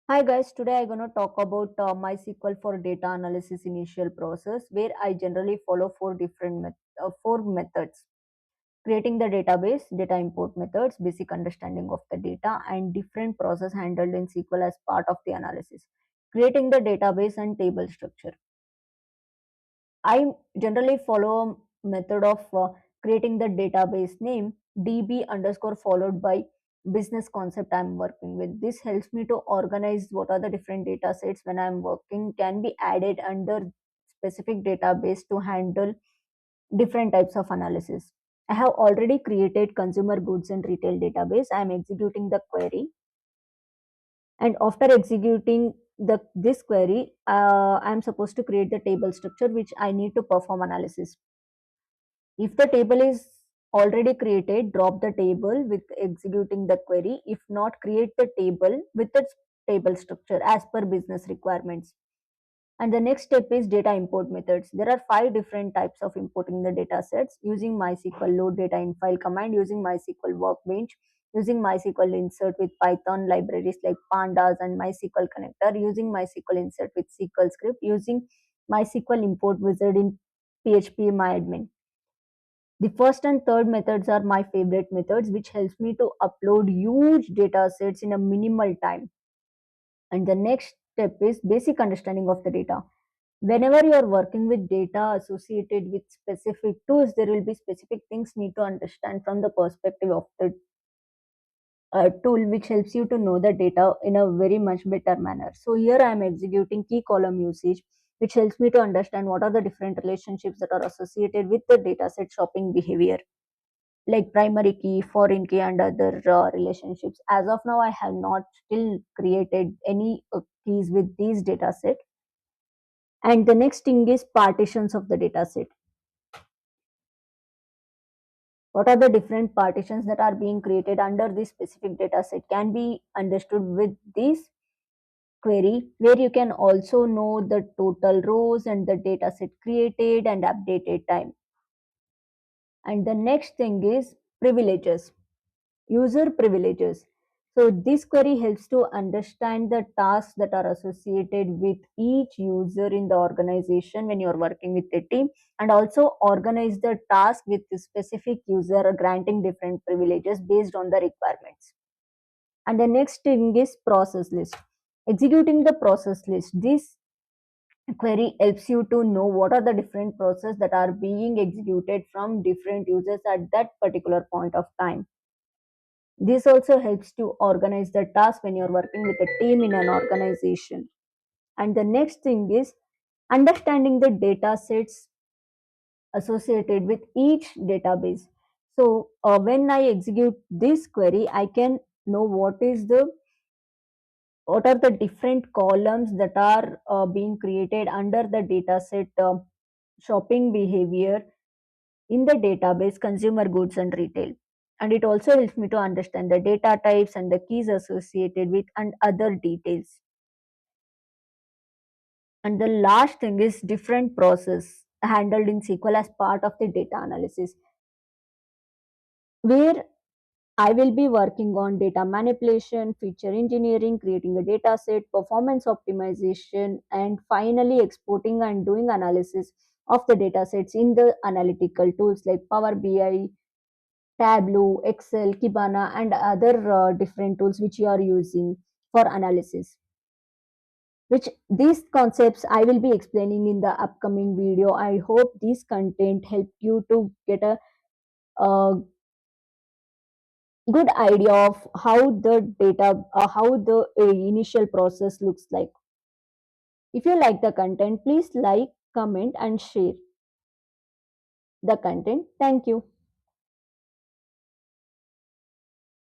Hi guys, today I'm gonna talk about MySQL for data analysis initial process where I generally follow four methods: creating the database, data import methods, basic understanding of the data, and different process handled in SQL as part of the analysis. Creating the database and table structure. I generally follow a method of creating the database name db underscore followed by business concept I'm working with. This helps me to organize what are the different data sets when I'm working can be added under specific database to handle different types of analysis. I have already created consumer goods and retail database. I'm executing the query, and after executing this query, I'm supposed to create the table structure which I need to perform analysis. If the table is already created, drop the table with executing the query. If not, create the table with its table structure as per business requirements. And the next step is data import methods. There are five different types of importing the data sets: using MySQL load data in file command, using MySQL workbench, using MySQL insert with Python libraries like pandas and MySQL connector, using MySQL insert with SQL script, using MySQL import wizard in PHP myadmin. The first and third methods are my favorite methods, which helps me to upload huge data sets in a minimal time. And the next step is basic understanding of the data. Whenever you are working with data associated with specific tools, there will be specific things need to understand from the perspective of the tool, which helps you to know the data in a very much better manner. So here I am executing key column usage, which helps me to understand what are the different relationships that are associated with the data set shopping behavior, like primary key, foreign key, and other relationships. As of now, I have not still created any keys with these data set. And the next thing is partitions of the data set. What are the different partitions that are being created under this specific data set can be understood with this query, where you can also know the total rows and the data set created and updated time. And the next thing is privileges. User privileges. So this query helps to understand the tasks that are associated with each user in the organization when you're working with a team, and also organize the task with the specific user, granting different privileges based on the requirements. And the next thing is process list. Executing the process list. This query helps you to know what are the different processes that are being executed from different users at that particular point of time. This also helps to organize the task when you're working with a team in an organization. And the next thing is understanding the data sets associated with each database. So when I execute this query, I can know what are the different columns that are being created under the data set shopping behavior in the database consumer goods and retail. And it also helps me to understand the data types and the keys associated with and other details. And the last thing is different process handled in SQL as part of the data analysis, where I will be working on data manipulation, feature engineering, creating a data set, performance optimization, and finally exporting and doing analysis of the data sets in the analytical tools like Power BI, Tableau, Excel, Kibana, and other different tools which you are using for analysis. Which these concepts I will be explaining in the upcoming video. I hope this content helped you to get a good idea of how the initial process looks like. If you like the content, please like, comment, and share the content. Thank you.